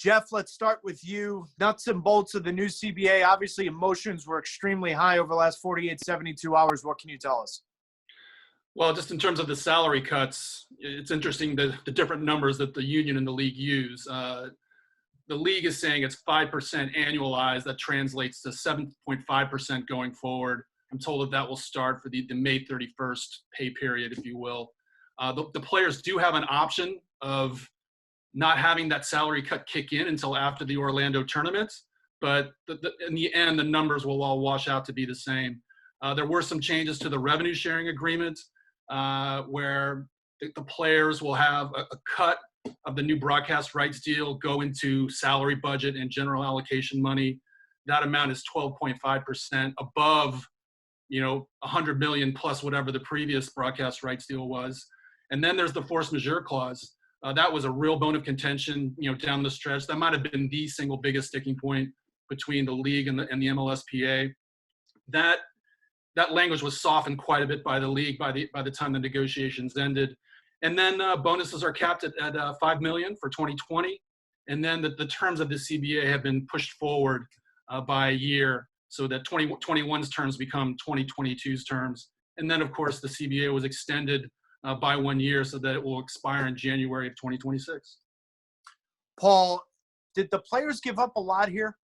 Jeff, let's start with you. Nuts and bolts of the new CBA. Obviously, emotions were extremely high over the last 48, 72 hours. What can you tell us? Well, just in terms of the salary cuts, it's interesting the different numbers that the union and the league use. The league is saying it's 5% annualized. That translates to 7.5% going forward. I'm told that will start for the May 31st pay period, if you will. The players do have an option of not having that salary cut kick in until after the Orlando tournament, but in the end, the numbers will all wash out to be the same. There were some changes to the revenue sharing agreement where the players will have a cut of the new broadcast rights deal go into salary budget and general allocation money. That amount is 12.5% above, $100 million plus whatever the previous broadcast rights deal was. And then there's the force majeure clause. That was a real bone of contention, down the stretch. That might have been the single biggest sticking point between the league and the MLSPA. That language was softened quite a bit by the league by the time the negotiations ended. And then bonuses are capped at $5 million for 2020. And then the terms of the CBA have been pushed forward by a year so that 2021's terms become 2022's terms. And then, of course, the CBA was extended by 1 year so that it will expire in January of 2026. Paul, did the players give up a lot here?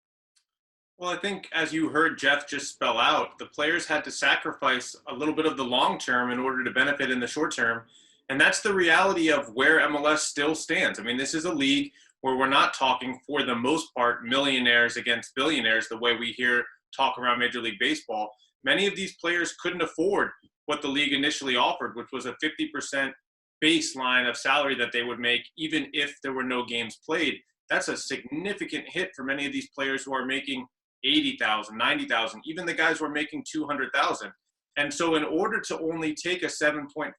Well, I think as you heard Jeff just spell out, the players had to sacrifice a little bit of the long term in order to benefit in the short term. And that's the reality of where MLS still stands. I mean, this is a league where we're not talking, for the most part, millionaires against billionaires the way we hear talk around Major League Baseball. Many of these players couldn't afford what the league initially offered, which was a 50% baseline of salary that they would make even if there were no games played. That's a significant hit for many of these players who are making $80,000, $90,000, even the guys who are making $200,000. And so in order to only take a 7.5%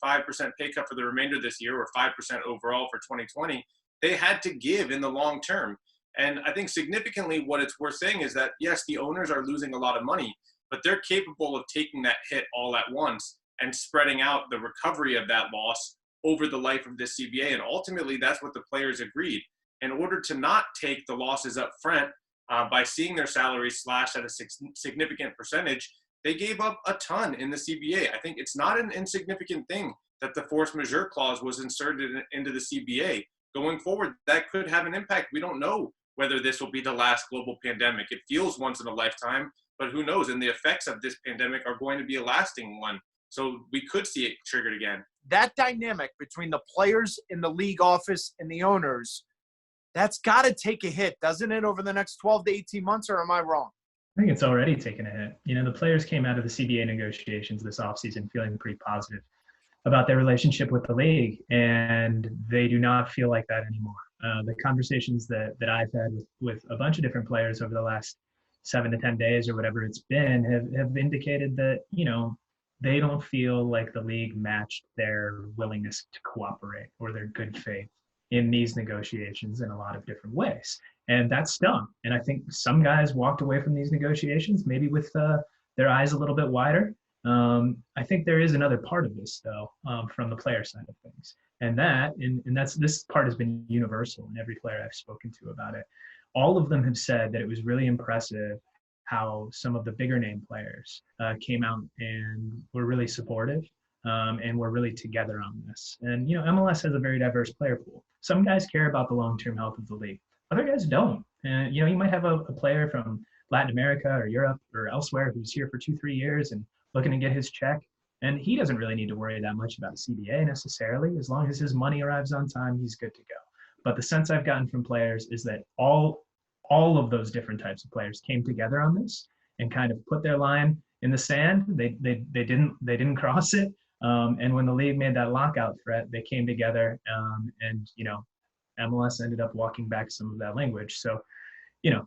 pay cut for the remainder of this year, or 5% overall for 2020, they had to give in the long term. And I think significantly what it's worth saying is that, yes, the owners are losing a lot of money, but they're capable of taking that hit all at once and spreading out the recovery of that loss over the life of this CBA. And ultimately, that's what the players agreed. In order to not take the losses up front by seeing their salaries slashed at a significant percentage, they gave up a ton in the CBA. I think it's not an insignificant thing that the force majeure clause was inserted into the CBA. Going forward, that could have an impact. We don't know whether this will be the last global pandemic. It feels once in a lifetime, but who knows? And the effects of this pandemic are going to be a lasting one. So we could see it triggered again. That dynamic between the players in the league office and the owners, that's got to take a hit, doesn't it, over the next 12 to 18 months, or am I wrong? I think it's already taken a hit. The players came out of the CBA negotiations this offseason feeling pretty positive about their relationship with the league, and they do not feel like that anymore. The conversations that I've had with a bunch of different players over the last 7 to 10 days or whatever it's been have indicated that, they don't feel like the league matched their willingness to cooperate or their good faith in these negotiations in a lot of different ways. And that stung. And I think some guys walked away from these negotiations, maybe with their eyes a little bit wider. I think there is another part of this, though, from the player side of things. And this part has been universal in every player I've spoken to about it. All of them have said that it was really impressive how some of the bigger name players came out and were really supportive and were really together on this. And, MLS has a very diverse player pool. Some guys care about the long-term health of the league. Other guys don't. And, you might have a player from Latin America or Europe or elsewhere who's here for 2-3 years and looking to get his check. And he doesn't really need to worry that much about CBA necessarily. As long as his money arrives on time, he's good to go. But the sense I've gotten from players is that all of those different types of players came together on this and kind of put their line in the sand. They didn't cross it. And when the league made that lockout threat, they came together and MLS ended up walking back some of that language. So,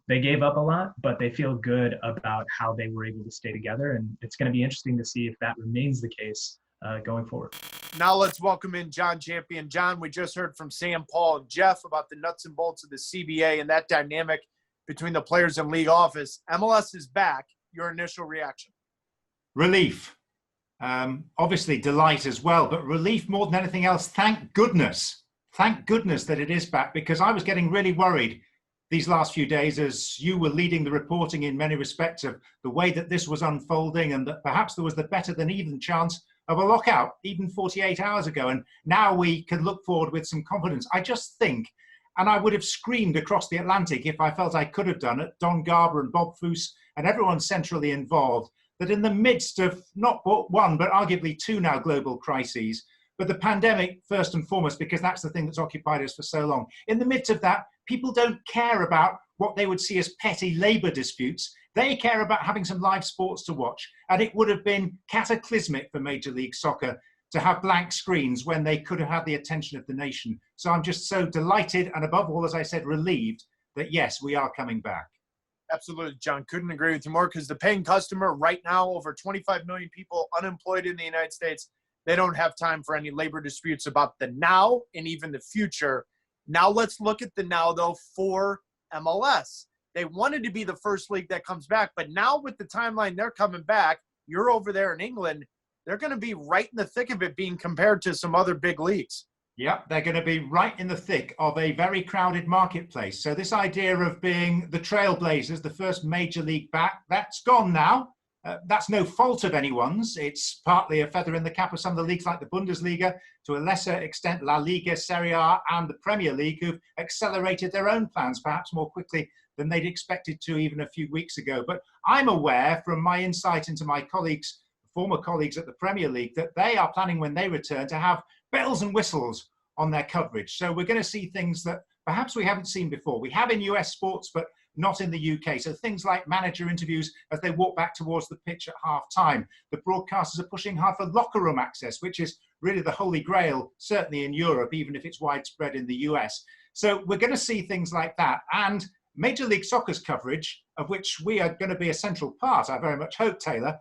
they gave up a lot, but they feel good about how they were able to stay together. And it's going to be interesting to see if that remains the case going forward. Now let's welcome in Jon Champion. John, we just heard from Sam, Paul, and Jeff about the nuts and bolts of the CBA and that dynamic between the players and league office. MLS is back. Your initial reaction? Relief. Obviously delight as well, but relief more than anything else. Thank goodness that it is back, because I was getting really worried these last few days as you were leading the reporting in many respects of the way that this was unfolding, and that perhaps there was the better than even chance of a lockout even 48 hours ago. And now we can look forward with some confidence. I just think, and I would have screamed across the Atlantic if I felt I could have done it, Don Garber and Bob Foose and everyone centrally involved, that in the midst of not one, but arguably two now global crises, but the pandemic first and foremost, because that's the thing that's occupied us for so long. In the midst of that, people don't care about what they would see as petty labour disputes. They care about having some live sports to watch. And it would have been cataclysmic for Major League Soccer to have blank screens when they could have had the attention of the nation. So I'm just so delighted and above all, as I said, relieved that yes, we are coming back. Absolutely, John. Couldn't agree with you more, because the paying customer right now, over 25 million people unemployed in the United States, they don't have time for any labor disputes about the now and even the future. Now let's look at the now, though, for MLS. They wanted to be the first league that comes back, but now with the timeline they're coming back, you're over there in England, they're going to be right in the thick of it being compared to some other big leagues. Yeah, they're going to be right in the thick of a very crowded marketplace. So this idea of being the trailblazers, the first major league back, that's gone now. That's no fault of anyone's. It's partly a feather in the cap of some of the leagues like the Bundesliga, to a lesser extent La Liga, Serie A and the Premier League, who've accelerated their own plans perhaps more quickly than they'd expected to even a few weeks ago. But I'm aware from my insight into my colleagues, former colleagues at the Premier League, that they are planning when they return to have bells and whistles on their coverage. So we're going to see things that perhaps we haven't seen before. We have in US sports, but not in the UK. So things like manager interviews as they walk back towards the pitch at half time. The broadcasters are pushing hard for locker room access, which is really the holy grail, certainly in Europe, even if it's widespread in the US. So we're going to see things like that. And Major League Soccer's coverage, of which we are going to be a central part, I very much hope, Taylor,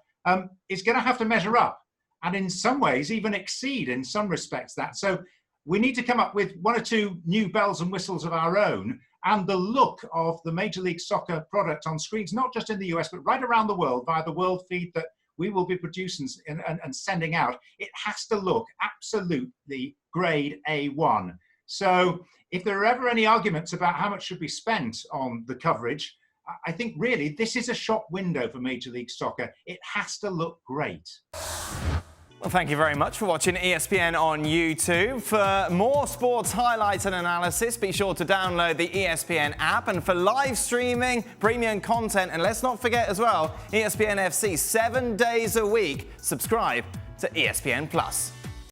is going to have to measure up and in some ways even exceed in some respects that. So we need to come up with one or two new bells and whistles of our own, and the look of the Major League Soccer product on screens, not just in the US, but right around the world via the world feed that we will be producing and sending out. It has to look absolutely grade A1. So if there are ever any arguments about how much should be spent on the coverage, I think really this is a shop window for Major League Soccer. It has to look great. Well, thank you very much for watching ESPN on YouTube. For more sports highlights and analysis, be sure to download the ESPN app. And for live streaming, premium content, and let's not forget as well, ESPN FC 7 days a week, subscribe to ESPN+.